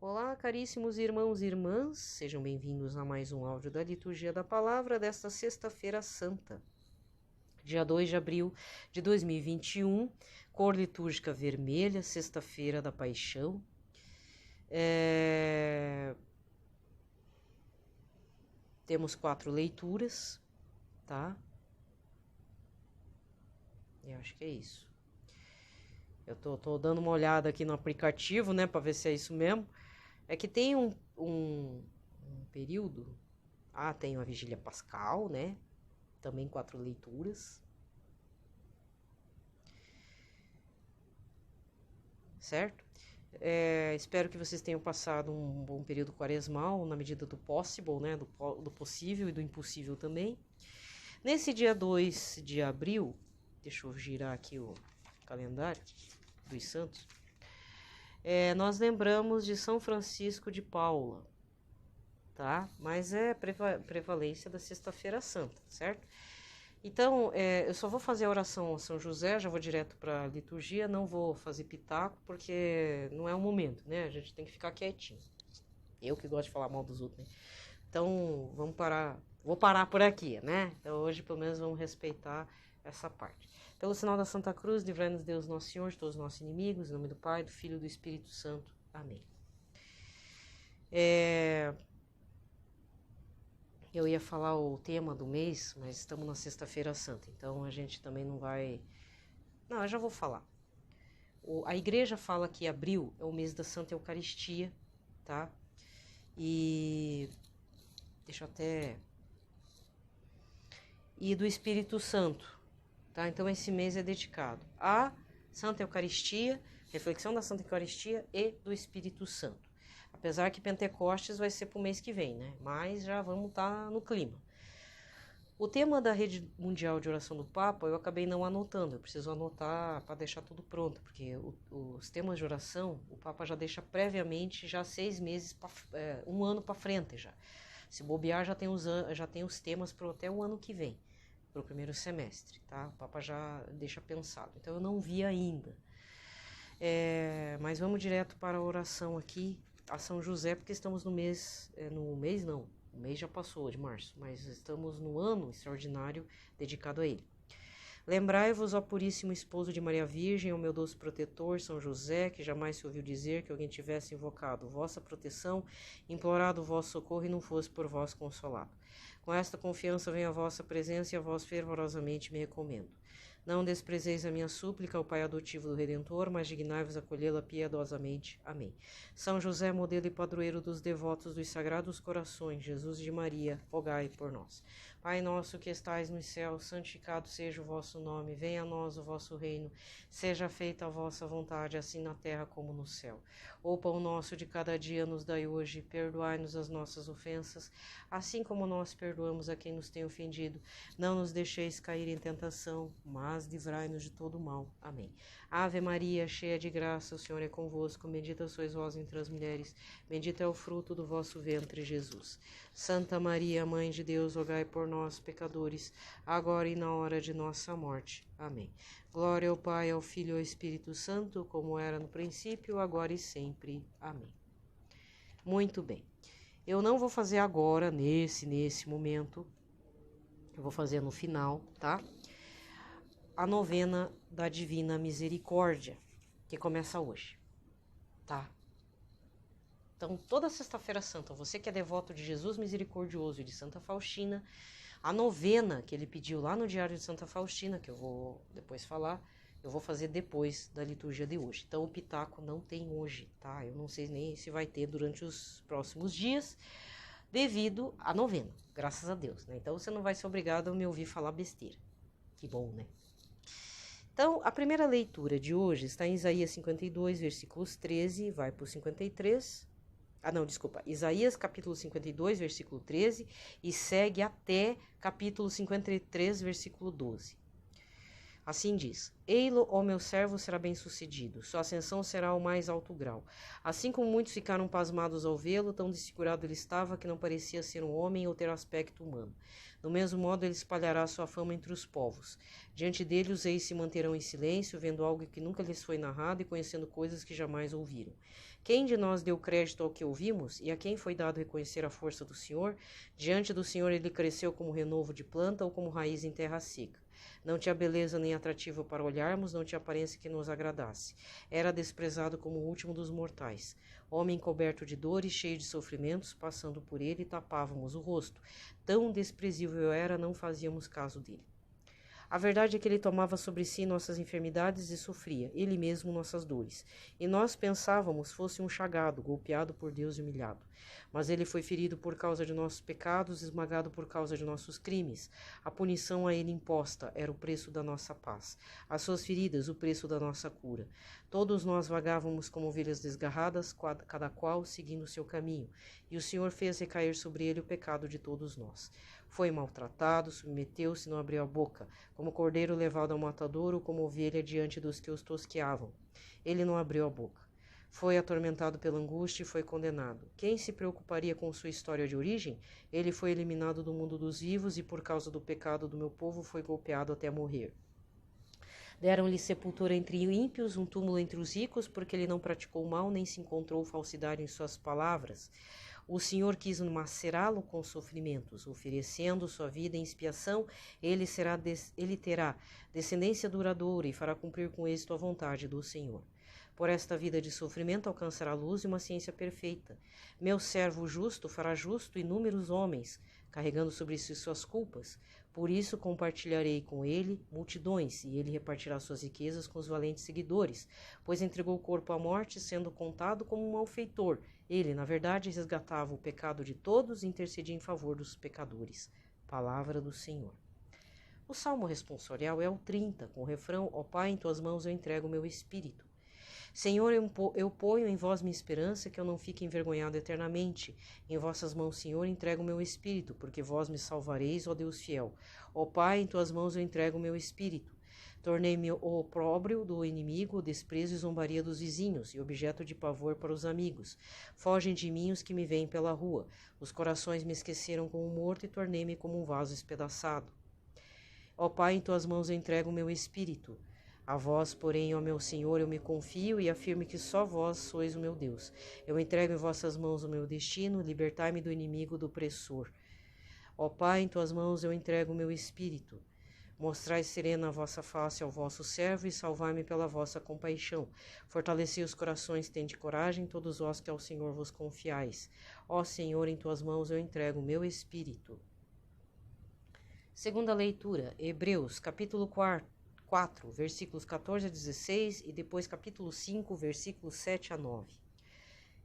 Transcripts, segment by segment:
Olá, caríssimos irmãos e irmãs, sejam bem-vindos a mais um áudio da Liturgia da Palavra desta Sexta-feira Santa, dia 2 de abril de 2021, cor litúrgica vermelha, Sexta-feira da Paixão. Temos 4 leituras, tá? Eu acho que é isso. Eu tô dando uma olhada aqui no aplicativo, né, para ver se é isso mesmo. É que tem um período. Tem a Vigília Pascal, né? Também 4 leituras. Certo? Espero que vocês tenham passado um bom período quaresmal, na medida do possible, né? Do possível e do impossível também. Nesse dia 2 de abril, deixa eu girar aqui o calendário dos santos. Nós lembramos de São Francisco de Paula, tá? Mas é prevalência da Sexta-feira Santa, certo? Então, eu só vou fazer a oração a São José, já vou direto para a liturgia, não vou fazer pitaco, porque não é o momento, né? A gente tem que ficar quietinho. Eu que gosto de falar mal dos outros, né? Então, vamos parar, vou parar por aqui, né? Então, hoje, pelo menos, vamos respeitar essa parte. Pelo sinal da Santa Cruz, livrai-nos Deus Nosso Senhor de todos os nossos inimigos, em nome do Pai, do Filho e do Espírito Santo. Amém. Eu ia falar o tema do mês, mas estamos na Sexta-feira Santa, então a gente também não vai... Não, eu já vou falar. A igreja fala que abril é o mês da Santa Eucaristia, tá? E... deixa eu até... E do Espírito Santo, tá? Então esse mês é dedicado à Santa Eucaristia, reflexão da Santa Eucaristia e do Espírito Santo. Apesar que Pentecostes vai ser para o mês que vem, né? Mas já vamos estar no clima. O tema da Rede Mundial de Oração do Papa eu acabei não anotando. Eu preciso anotar para deixar tudo pronto, porque os temas de oração o Papa já deixa previamente, já 6 meses, um ano para frente já. Se bobear, já tem os temas para até o ano que vem, para o primeiro semestre, tá? O Papa já deixa pensado. Então eu não vi ainda. Mas vamos direto para a oração aqui a São José, porque estamos no mês, o mês já passou de março, mas estamos no ano extraordinário dedicado a ele. Lembrai-vos, ó puríssimo esposo de Maria Virgem, ó meu doce protetor, São José, que jamais se ouviu dizer que alguém tivesse invocado vossa proteção, implorado o vosso socorro e não fosse por vós consolado. Com esta confiança venho à vossa presença e a vós fervorosamente me recomendo. Não desprezeis a minha súplica, o Pai adotivo do Redentor, mas dignai-vos acolhê-la piedosamente. Amém. São José, modelo e padroeiro dos devotos dos Sagrados Corações, Jesus de Maria, rogai por nós. Pai nosso que estais nos céus, santificado seja o vosso nome, venha a nós o vosso reino, seja feita a vossa vontade, assim na terra como no céu. O pão nosso de cada dia nos dai hoje, perdoai-nos as nossas ofensas, assim como nós perdoamos a quem nos tem ofendido. Não nos deixeis cair em tentação, mas livrai-nos de todo mal. Amém. Ave Maria, cheia de graça, o Senhor é convosco, bendita sois vós entre as mulheres, bendito é o fruto do vosso ventre, Jesus. Santa Maria, Mãe de Deus, rogai por nós, pecadores, agora e na hora de nossa morte. Amém. Glória ao Pai, ao Filho e ao Espírito Santo, como era no princípio, agora e sempre. Amém. Muito bem. Eu não vou fazer agora, nesse momento, eu vou fazer no final, tá? A novena da Divina Misericórdia, que começa hoje, tá? Então, toda Sexta-feira Santa, você que é devoto de Jesus Misericordioso e de Santa Faustina, a novena que ele pediu lá no Diário de Santa Faustina, que eu vou depois falar, eu vou fazer depois da liturgia de hoje. Então, o pitaco não tem hoje, tá? Eu não sei nem se vai ter durante os próximos dias, devido à novena, graças a Deus, né? Então, você não vai ser obrigado a me ouvir falar besteira. Que bom, né? Então, a primeira leitura de hoje está em Isaías 52, versículos 13, vai para o 53. Isaías capítulo 52, versículo 13, e segue até capítulo 53, versículo 12. Assim diz: Ei-lo, ó meu servo, será bem-sucedido, sua ascensão será ao mais alto grau. Assim como muitos ficaram pasmados ao vê-lo, tão desfigurado ele estava que não parecia ser um homem ou ter aspecto humano. Do mesmo modo, ele espalhará sua fama entre os povos. Diante dele, os reis se manterão em silêncio, vendo algo que nunca lhes foi narrado e conhecendo coisas que jamais ouviram. Quem de nós deu crédito ao que ouvimos, e a quem foi dado reconhecer a força do Senhor? Diante do Senhor ele cresceu como renovo de planta ou como raiz em terra seca. Não tinha beleza nem atrativo para olharmos, não tinha aparência que nos agradasse. Era desprezado como o último dos mortais. Homem coberto de dores, cheio de sofrimentos, passando por ele, tapávamos o rosto. Tão desprezível era, não fazíamos caso dele. A verdade é que ele tomava sobre si nossas enfermidades e sofria, ele mesmo, nossas dores. E nós pensávamos fosse um chagado, golpeado por Deus e humilhado. Mas ele foi ferido por causa de nossos pecados, esmagado por causa de nossos crimes. A punição a ele imposta era o preço da nossa paz. As suas feridas, o preço da nossa cura. Todos nós vagávamos como ovelhas desgarradas, cada qual seguindo o seu caminho. E o Senhor fez recair sobre ele o pecado de todos nós. Foi maltratado, submeteu-se, não abriu a boca, como cordeiro levado ao matadouro, como ovelha diante dos que os tosqueavam. Ele não abriu a boca. Foi atormentado pela angústia e foi condenado. Quem se preocuparia com sua história de origem? Ele foi eliminado do mundo dos vivos e, por causa do pecado do meu povo, foi golpeado até morrer. Deram-lhe sepultura entre ímpios, um túmulo entre os ricos, porque ele não praticou mal, nem se encontrou falsidade em suas palavras. O Senhor quis macerá-lo com sofrimentos, oferecendo sua vida em expiação, ele terá descendência duradoura e fará cumprir com êxito a vontade do Senhor. Por esta vida de sofrimento alcançará luz e uma ciência perfeita. Meu servo justo fará justo inúmeros homens, carregando sobre si suas culpas. Por isso compartilharei com ele multidões, e ele repartirá suas riquezas com os valentes seguidores, pois entregou o corpo à morte, sendo contado como um malfeitor. Ele, na verdade, resgatava o pecado de todos e intercedia em favor dos pecadores. Palavra do Senhor. O salmo responsorial é o 30, com o refrão: Ó Pai, em tuas mãos eu entrego o meu espírito. Senhor, eu ponho em vós minha esperança, que eu não fique envergonhado eternamente. Em vossas mãos, Senhor, entrego o meu espírito, porque vós me salvareis, ó Deus fiel. Ó Pai, em tuas mãos eu entrego o meu espírito. Tornei-me o opróbrio do inimigo, o desprezo e zombaria dos vizinhos, e objeto de pavor para os amigos. Fogem de mim os que me veem pela rua. Os corações me esqueceram como morto e tornei-me como um vaso espedaçado. Ó Pai, em tuas mãos eu entrego o meu espírito. A vós, porém, ó meu Senhor, eu me confio e afirmo que só vós sois o meu Deus. Eu entrego em vossas mãos o meu destino, libertai-me do inimigo, do opressor. Ó Pai, em tuas mãos eu entrego o meu espírito. Mostrai serena a vossa face ao vosso servo e salvai-me pela vossa compaixão. Fortalecei os corações, tende coragem, todos vós que ao Senhor vos confiais. Ó Senhor, em tuas mãos eu entrego o meu espírito. Segunda leitura, Hebreus, capítulo 4, versículos 14 a 16 e depois capítulo 5, versículos 7 a 9.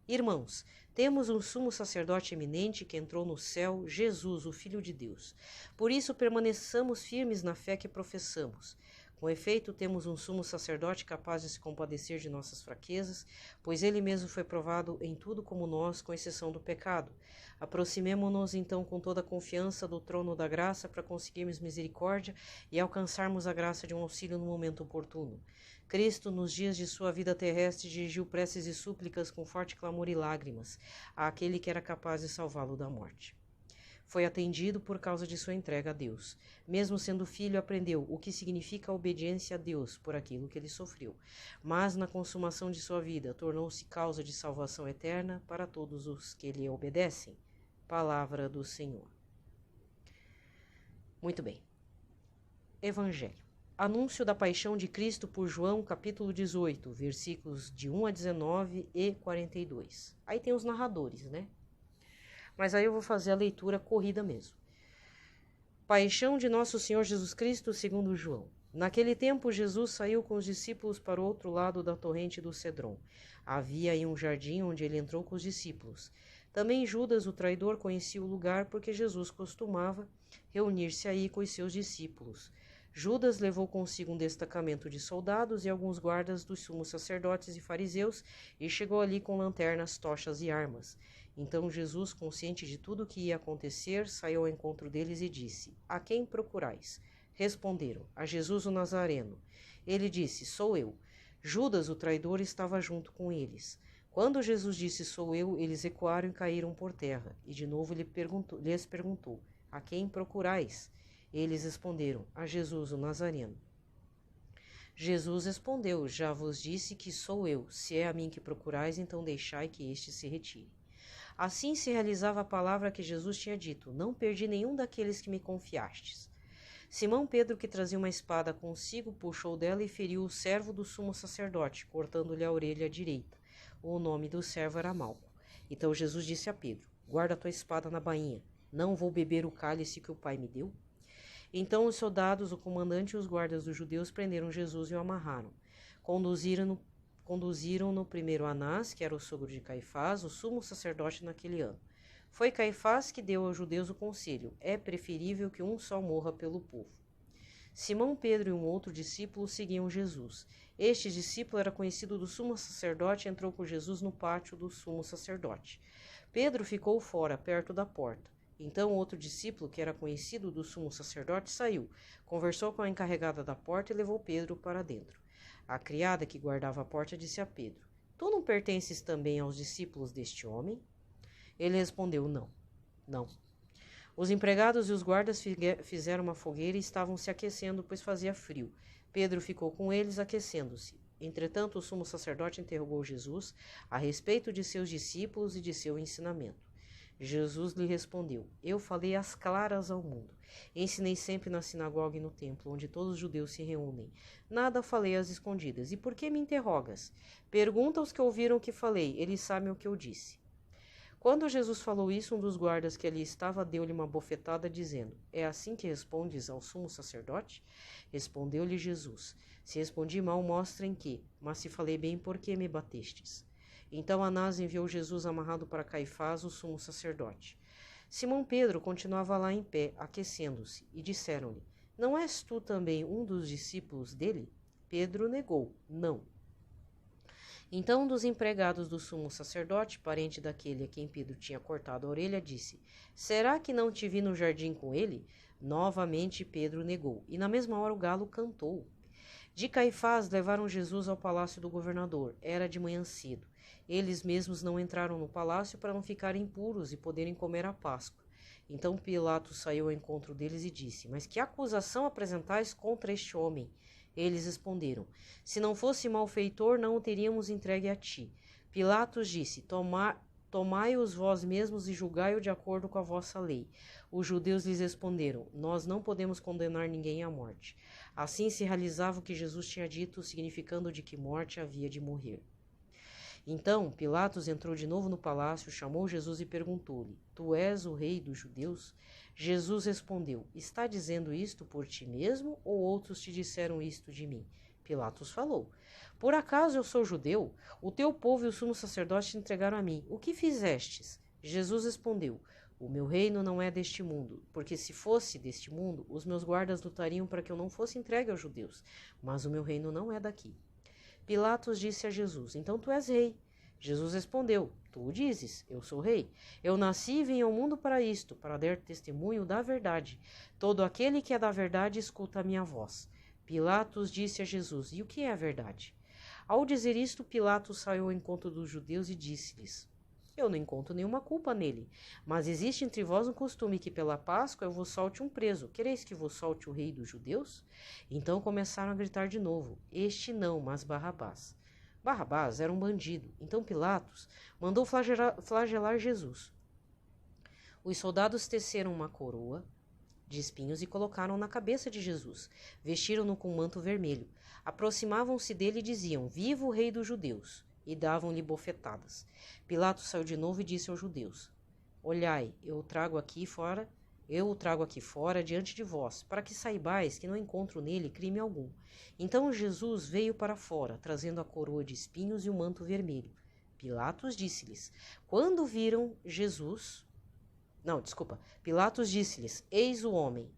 Irmãos, temos um sumo sacerdote eminente que entrou no céu, Jesus, o Filho de Deus. Por isso permaneçamos firmes na fé que professamos. Com efeito, temos um sumo sacerdote capaz de se compadecer de nossas fraquezas, pois ele mesmo foi provado em tudo como nós, com exceção do pecado. Aproximemo-nos então com toda a confiança do trono da graça para conseguirmos misericórdia e alcançarmos a graça de um auxílio no momento oportuno. Cristo, nos dias de sua vida terrestre, dirigiu preces e súplicas com forte clamor e lágrimas àquele que era capaz de salvá-lo da morte. Foi atendido por causa de sua entrega a Deus. Mesmo sendo filho, aprendeu o que significa a obediência a Deus por aquilo que ele sofreu. Mas, na consumação de sua vida, tornou-se causa de salvação eterna para todos os que lhe obedecem. Palavra do Senhor. Muito bem. Evangelho. Anúncio da paixão de Cristo por João, capítulo 18, versículos de 1 a 19 e 42. Aí tem os narradores, né? Mas aí eu vou fazer a leitura corrida mesmo. Paixão de nosso Senhor Jesus Cristo, segundo João. Naquele tempo, Jesus saiu com os discípulos para o outro lado da torrente do Cedron. Havia aí um jardim onde ele entrou com os discípulos. Também Judas, o traidor, conhecia o lugar porque Jesus costumava reunir-se aí com os seus discípulos. Judas levou consigo um destacamento de soldados e alguns guardas dos sumos sacerdotes e fariseus e chegou ali com lanternas, tochas e armas. Então Jesus, consciente de tudo o que ia acontecer, saiu ao encontro deles e disse: A quem procurais? Responderam: A Jesus o Nazareno. Ele disse: Sou eu. Judas, o traidor, estava junto com eles. Quando Jesus disse: Sou eu, eles recuaram e caíram por terra. E de novo lhes perguntou: A quem procurais? Eles responderam: A Jesus o Nazareno. Jesus respondeu: Já vos disse que sou eu. Se é a mim que procurais, então deixai que este se retire. Assim se realizava a palavra que Jesus tinha dito: Não perdi nenhum daqueles que me confiastes. Simão Pedro, que trazia uma espada consigo, puxou dela e feriu o servo do sumo sacerdote, cortando-lhe a orelha direita. O nome do servo era Malco. Então Jesus disse a Pedro: Guarda a tua espada na bainha. Não vou beber o cálice que o Pai me deu? Então os soldados, o comandante e os guardas dos judeus prenderam Jesus e o amarraram. Conduziram-no primeiro a Anás, que era o sogro de Caifás, o sumo sacerdote naquele ano. Foi Caifás que deu aos judeus o conselho: é preferível que um só morra pelo povo. Simão Pedro e um outro discípulo seguiam Jesus. Este discípulo era conhecido do sumo sacerdote e entrou com Jesus no pátio do sumo sacerdote. Pedro ficou fora, perto da porta. Então outro discípulo, que era conhecido do sumo sacerdote, saiu, conversou com a encarregada da porta e levou Pedro para dentro. A criada que guardava a porta disse a Pedro: Tu não pertences também aos discípulos deste homem? Ele respondeu: Não. Os empregados e os guardas fizeram uma fogueira e estavam se aquecendo, pois fazia frio. Pedro ficou com eles, aquecendo-se. Entretanto, o sumo sacerdote interrogou Jesus a respeito de seus discípulos e de seu ensinamento. Jesus lhe respondeu: Eu falei às claras ao mundo. Ensinei sempre na sinagoga e no templo, onde todos os judeus se reúnem. Nada falei às escondidas. E por que me interrogas? Pergunta aos que ouviram o que falei, eles sabem o que eu disse. Quando Jesus falou isso, um dos guardas que ali estava deu-lhe uma bofetada, dizendo: É assim que respondes ao sumo sacerdote? Respondeu-lhe Jesus: Se respondi mal, mostrem que, mas se falei bem, por que me batestes? Então Anás enviou Jesus amarrado para Caifás, o sumo sacerdote. Simão Pedro continuava lá em pé, aquecendo-se, e disseram-lhe: Não és tu também um dos discípulos dele? Pedro negou: Não. Então um dos empregados do sumo sacerdote, parente daquele a quem Pedro tinha cortado a orelha, disse: Será que não te vi no jardim com ele? Novamente Pedro negou, e na mesma hora o galo cantou. De Caifás levaram Jesus ao palácio do governador. Era de manhã cedo. Eles mesmos não entraram no palácio para não ficarem impuros e poderem comer a Páscoa. Então Pilatos saiu ao encontro deles e disse: Mas que acusação apresentais contra este homem? Eles responderam: Se não fosse malfeitor, não o teríamos entregue a ti. Pilatos disse: Tomai-os vós mesmos e julgai-o de acordo com a vossa lei. Os judeus lhes responderam: Nós não podemos condenar ninguém à morte. Assim se realizava o que Jesus tinha dito, significando de que morte havia de morrer. Então Pilatos entrou de novo no palácio, chamou Jesus e perguntou-lhe: Tu és o rei dos judeus? Jesus respondeu: Está dizendo isto por ti mesmo, ou outros te disseram isto de mim? Pilatos falou: Por acaso eu sou judeu? O teu povo e o sumo sacerdote te entregaram a mim. O que fizestes? Jesus respondeu: O meu reino não é deste mundo, porque se fosse deste mundo, os meus guardas lutariam para que eu não fosse entregue aos judeus. Mas o meu reino não é daqui. Pilatos disse a Jesus: Então tu és rei. Jesus respondeu: Tu o dizes, eu sou rei. Eu nasci e vim ao mundo para isto, para dar testemunho da verdade. Todo aquele que é da verdade escuta a minha voz. Pilatos disse a Jesus: E o que é a verdade? Ao dizer isto, Pilatos saiu ao encontro dos judeus e disse-lhes: Eu não encontro nenhuma culpa nele, mas existe entre vós um costume que pela Páscoa eu vos solte um preso. Quereis que vos solte o rei dos judeus? Então começaram a gritar de novo: Este não, mas Barrabás. Barrabás era um bandido. Então Pilatos mandou flagelar Jesus. Os soldados teceram uma coroa de espinhos e colocaram na cabeça de Jesus. Vestiram-no com um manto vermelho. Aproximavam-se dele e diziam: Viva o rei dos judeus! E davam-lhe bofetadas. Pilatos saiu de novo e disse aos judeus: Olhai, eu o trago aqui fora diante de vós, para que saibais que não encontro nele crime algum. Então Jesus veio para fora, trazendo a coroa de espinhos e o manto vermelho. Pilatos disse-lhes: Pilatos disse-lhes: Eis o homem.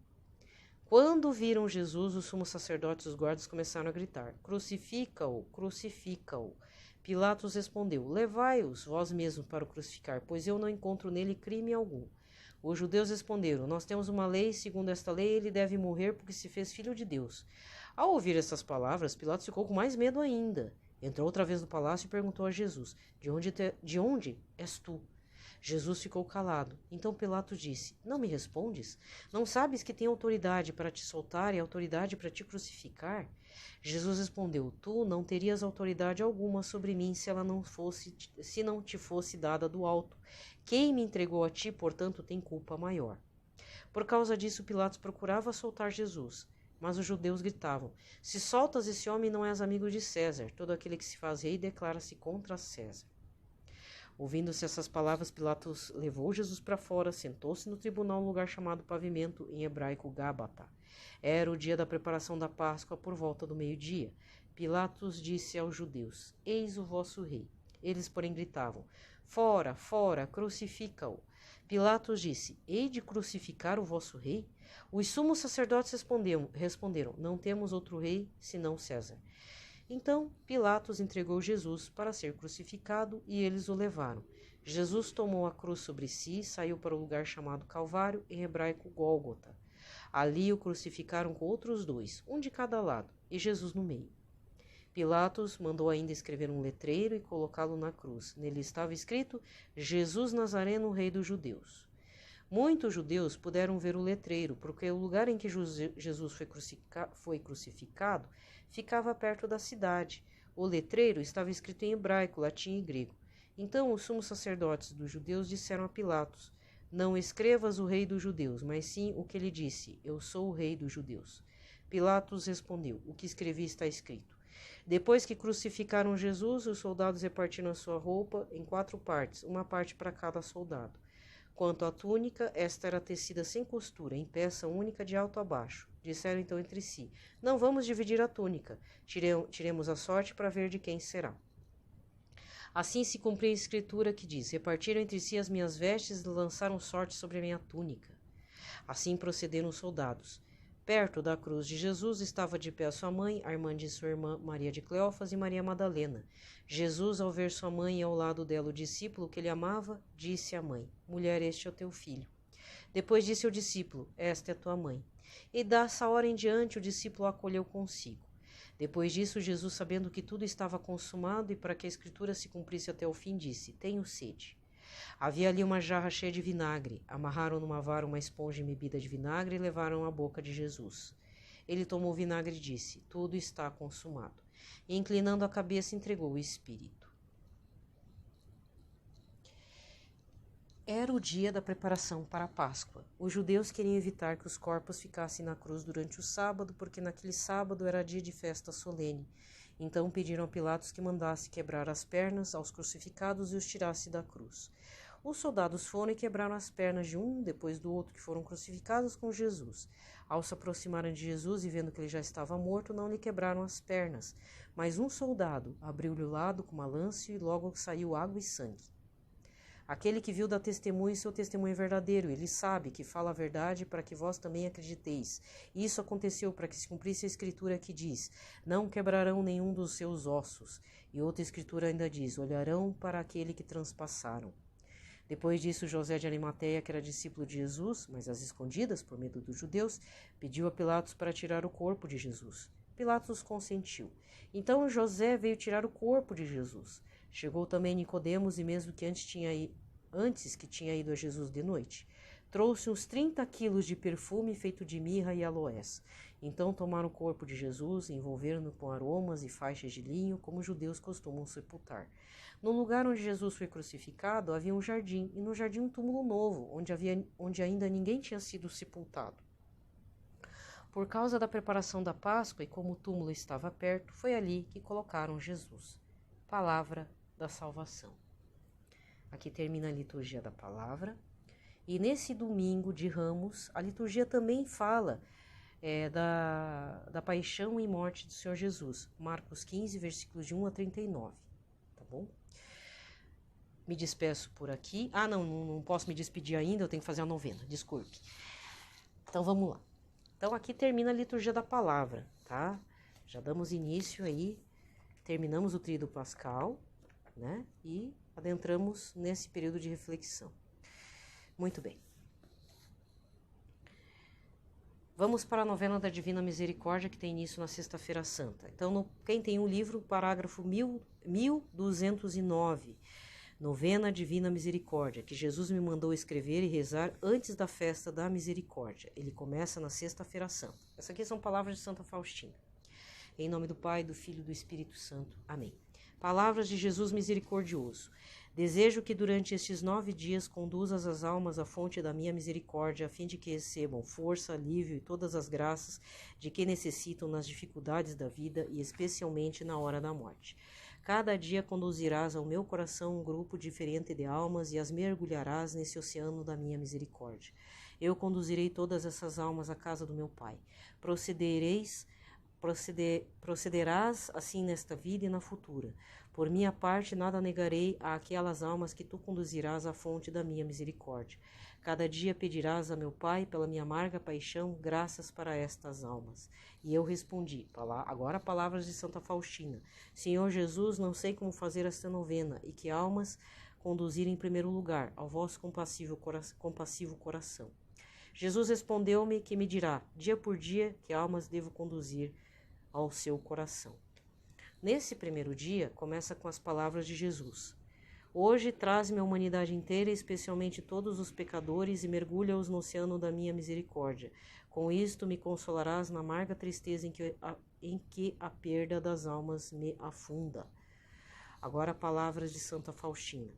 Quando viram Jesus, os sumos sacerdotes e os guardas começaram a gritar: Crucifica-o, crucifica-o. Pilatos respondeu: Levai-os vós mesmos para o crucificar, pois eu não encontro nele crime algum. Os judeus responderam: nós temos uma lei, segundo esta lei ele deve morrer porque se fez filho de Deus. Ao ouvir essas palavras, Pilatos ficou com mais medo ainda. Entrou outra vez no palácio e perguntou a Jesus: de onde és tu? Jesus ficou calado. Então Pilatos disse: não me respondes? Não sabes que tenho autoridade para te soltar e autoridade para te crucificar? Jesus respondeu: tu não terias autoridade alguma sobre mim se não te fosse dada do alto. Quem me entregou a ti, portanto, tem culpa maior. Por causa disso, Pilatos procurava soltar Jesus. Mas os judeus gritavam: se soltas esse homem, não és amigo de César. Todo aquele que se faz rei declara-se contra César. Ouvindo-se essas palavras, Pilatos levou Jesus para fora, sentou-se no tribunal, num lugar chamado Pavimento, em hebraico Gábata. Era o dia da preparação da Páscoa, por volta do meio-dia. Pilatos disse aos judeus: eis o vosso rei. Eles, porém, gritavam: fora, fora, crucifica-o. Pilatos disse: hei de crucificar o vosso rei? Os sumos sacerdotes responderam: não temos outro rei senão César. Então Pilatos entregou Jesus para ser crucificado e eles o levaram. Jesus tomou a cruz sobre si e saiu para o lugar chamado Calvário, em hebraico Gólgota. Ali o crucificaram com outros dois, um de cada lado, e Jesus no meio. Pilatos mandou ainda escrever um letreiro e colocá-lo na cruz. Nele estava escrito: Jesus Nazareno, Rei dos Judeus. Muitos judeus puderam ver o letreiro, porque o lugar em que Jesus foi crucificado ficava perto da cidade. O letreiro estava escrito em hebraico, latim e grego. Então os sumos sacerdotes dos judeus disseram a Pilatos: não escrevas o rei dos judeus, mas sim o que ele disse: eu sou o rei dos judeus. Pilatos respondeu: o que escrevi está escrito. Depois que crucificaram Jesus, os soldados repartiram a sua roupa em 4 partes, uma parte para cada soldado. Quanto à túnica, esta era tecida sem costura, em peça única de alto a baixo. Disseram então entre si: não vamos dividir a túnica, tiremos a sorte para ver de quem será. Assim se cumpriu a escritura que diz: repartiram entre si as minhas vestes e lançaram sorte sobre a minha túnica. Assim procederam os soldados. Perto da cruz de Jesus estava de pé sua mãe, a irmã de sua irmã Maria de Cleófas e Maria Madalena. Jesus, ao ver sua mãe e ao lado dela o discípulo que ele amava, disse à mãe: mulher, este é o teu filho. Depois disse ao discípulo: esta é tua mãe. E dessa hora em diante o discípulo a acolheu consigo. Depois disso, Jesus, sabendo que tudo estava consumado e para que a escritura se cumprisse até o fim, disse: tenho sede. Havia ali uma jarra cheia de vinagre. Amarraram numa vara uma esponja embebida de vinagre e levaram à boca de Jesus. Ele tomou o vinagre e disse: tudo está consumado. E, inclinando a cabeça, entregou o espírito. Era o dia da preparação para a Páscoa. Os judeus queriam evitar que os corpos ficassem na cruz durante o sábado, porque naquele sábado era dia de festa solene. Então pediram a Pilatos que mandasse quebrar as pernas aos crucificados e os tirasse da cruz. Os soldados foram e quebraram as pernas de um depois do outro que foram crucificados com Jesus. Ao se aproximarem de Jesus e vendo que ele já estava morto, não lhe quebraram as pernas. Mas um soldado abriu-lhe o lado com uma lança e logo saiu água e sangue. Aquele que viu dá testemunho, seu testemunho é verdadeiro. Ele sabe que fala a verdade para que vós também acrediteis. Isso aconteceu para que se cumprisse a escritura que diz: não quebrarão nenhum dos seus ossos. E outra escritura ainda diz: olharão para aquele que transpassaram. Depois disso, José de Arimateia, que era discípulo de Jesus, mas às escondidas, por medo dos judeus, pediu a Pilatos para tirar o corpo de Jesus. Pilatos consentiu. Então José veio tirar o corpo de Jesus. Chegou também Nicodemos, e mesmo que antes que tinha ido a Jesus de noite, trouxe uns 30 quilos de perfume feito de mirra e aloés. Então tomaram o corpo de Jesus, envolveram-no com aromas e faixas de linho, como os judeus costumam sepultar. No lugar onde Jesus foi crucificado havia um jardim, e no jardim um túmulo novo, onde ainda ninguém tinha sido sepultado. Por causa da preparação da Páscoa e como o túmulo estava perto, foi ali que colocaram Jesus. Palavra da salvação. Aqui termina a liturgia da palavra. E nesse domingo de Ramos, a liturgia também fala da paixão e morte do Senhor Jesus. Marcos 15, versículos de 1 a 39. Tá bom? Me despeço por aqui. Não posso me despedir ainda, eu tenho que fazer a novena, desculpe. Então vamos lá. Então aqui termina a liturgia da palavra, tá? Já damos início aí, terminamos o Tríduo Pascal, né? E adentramos nesse período de reflexão. Muito bem. Vamos para a novena da Divina Misericórdia, que tem início na Sexta-feira Santa. Então, quem tem um livro, parágrafo 1209, Novena Divina Misericórdia, que Jesus me mandou escrever e rezar antes da festa da Misericórdia. Ele começa na Sexta-feira Santa. Essas aqui são palavras de Santa Faustina. Em nome do Pai, do Filho e do Espírito Santo. Amém. Palavras de Jesus misericordioso. Desejo que durante estes 9 dias conduzas as almas à fonte da minha misericórdia, a fim de que recebam força, alívio e todas as graças de que necessitam nas dificuldades da vida e especialmente na hora da morte. Cada dia conduzirás ao meu coração um grupo diferente de almas e as mergulharás nesse oceano da minha misericórdia. Eu conduzirei todas essas almas à casa do meu Pai. Procederás assim nesta vida e na futura. Por minha parte, nada negarei àquelas almas que tu conduzirás à fonte da minha misericórdia. Cada dia pedirás a meu Pai, pela minha amarga paixão, graças para estas almas. E eu respondi, agora palavras de Santa Faustina: Senhor Jesus, não sei como fazer esta novena, e que almas conduzir em primeiro lugar ao vosso compassivo coração. Jesus respondeu-me que me dirá, dia por dia, que almas devo conduzir ao seu coração. Nesse primeiro dia, começa com as palavras de Jesus. Hoje traz-me a humanidade inteira, especialmente todos os pecadores, e mergulha-os no oceano da minha misericórdia. Com isto me consolarás na amarga tristeza em que a perda das almas me afunda. Agora palavras de Santa Faustina.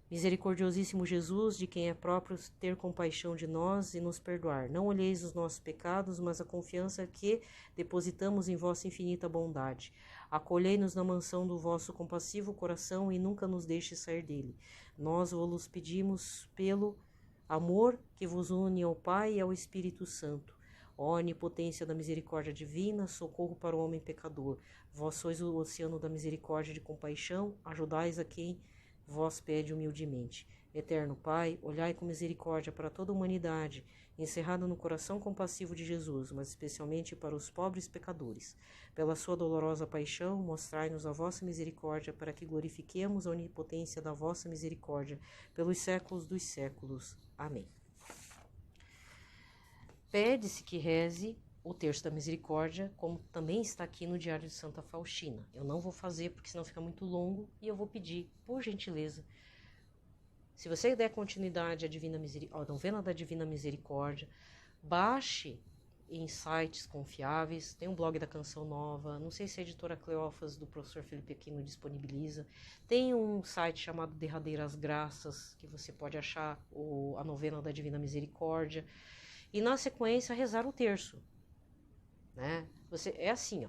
Misericordiosíssimo Jesus, de quem é próprio ter compaixão de nós e nos perdoar, não olheis os nossos pecados, mas a confiança que depositamos em vossa infinita bondade. Acolhei-nos na mansão do vosso compassivo coração e nunca nos deixe sair dele. Nós vos pedimos pelo amor que vos une ao Pai e ao Espírito Santo. Ó onipotência da misericórdia divina, socorro para o homem pecador. Vós sois o oceano da misericórdia e de compaixão, ajudais a quem vós pede humildemente. Eterno Pai, olhai com misericórdia para toda a humanidade, encerrada no coração compassivo de Jesus, mas especialmente para os pobres pecadores. Pela sua dolorosa paixão, mostrai-nos a vossa misericórdia, para que glorifiquemos a onipotência da vossa misericórdia pelos séculos dos séculos. Amém. Pede-se que reze o terço da misericórdia, como também está aqui no Diário de Santa Faustina. Eu não vou fazer, porque senão fica muito longo, e eu vou pedir, por gentileza, se você der continuidade à novena da Divina Misericórdia, baixe em sites confiáveis. Tem um blog da Canção Nova, não sei se a editora Cleófas do professor Felipe Aquino disponibiliza. Tem um site chamado Derradeiras Graças, que você pode achar a novena da Divina Misericórdia, e na sequência rezar o terço. Né? É assim, ó.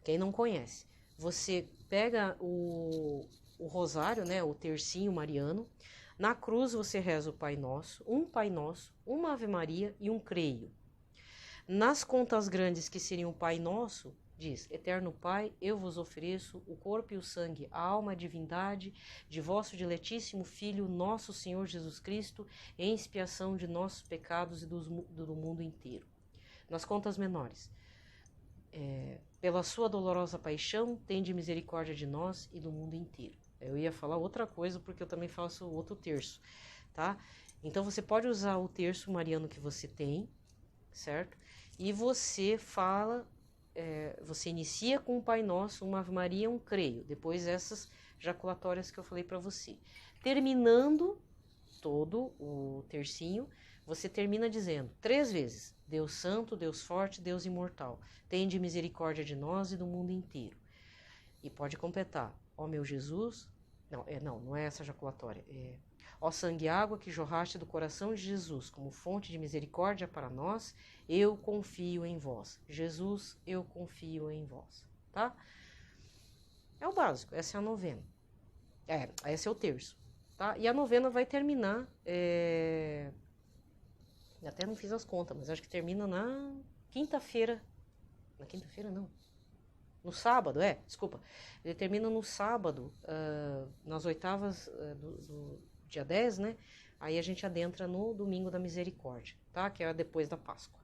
Quem não conhece, você pega o rosário, né, o tercinho mariano, na cruz você reza o Pai Nosso, uma Ave Maria e um Creio. Nas contas grandes, que seriam o Pai Nosso, diz: Eterno Pai, eu vos ofereço o corpo e o sangue, a alma e a divindade de vosso diletíssimo Filho, nosso Senhor Jesus Cristo, em expiação de nossos pecados e do mundo inteiro. Nas contas menores, pela sua dolorosa paixão, tende misericórdia de nós e do mundo inteiro. Eu ia falar outra coisa, porque eu também faço outro terço, tá? Então, você pode usar o terço mariano que você tem, certo? E você fala, você inicia com o Pai Nosso, uma Ave Maria, um Creio. Depois essas jaculatórias que eu falei para você. Terminando todo o tercinho, você termina dizendo 3 vezes: Deus Santo, Deus Forte, Deus Imortal, tende misericórdia de nós e do mundo inteiro. E pode completar: ó meu Jesus, não é essa jaculatória, ó sangue e água que jorraste do coração de Jesus como fonte de misericórdia para nós, eu confio em vós. Jesus, eu confio em vós, tá? É o básico, essa é a novena. Esse é o terço, tá? E a novena vai terminar, até não fiz as contas, mas acho que termina na quinta-feira. Na quinta-feira, não. No sábado, desculpa. Ele termina no sábado, nas oitavas do dia 10, né? Aí a gente adentra no domingo da misericórdia, tá? Que é depois da Páscoa.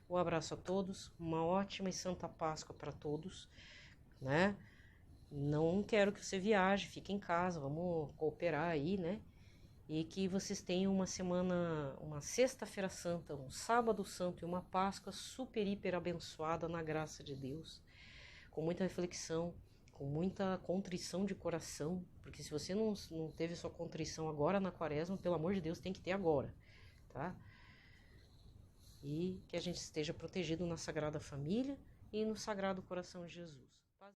Um abraço a todos, uma ótima e santa Páscoa para todos, né? Não quero que você viaje, fique em casa, vamos cooperar aí, né? e que vocês tenham uma semana, uma sexta-feira santa, um sábado santo e uma Páscoa super, hiper abençoada na graça de Deus, com muita reflexão, com muita contrição de coração, porque se você não teve sua contrição agora na quaresma, pelo amor de Deus, tem que ter agora, tá? E que a gente esteja protegido na Sagrada Família e no Sagrado Coração de Jesus.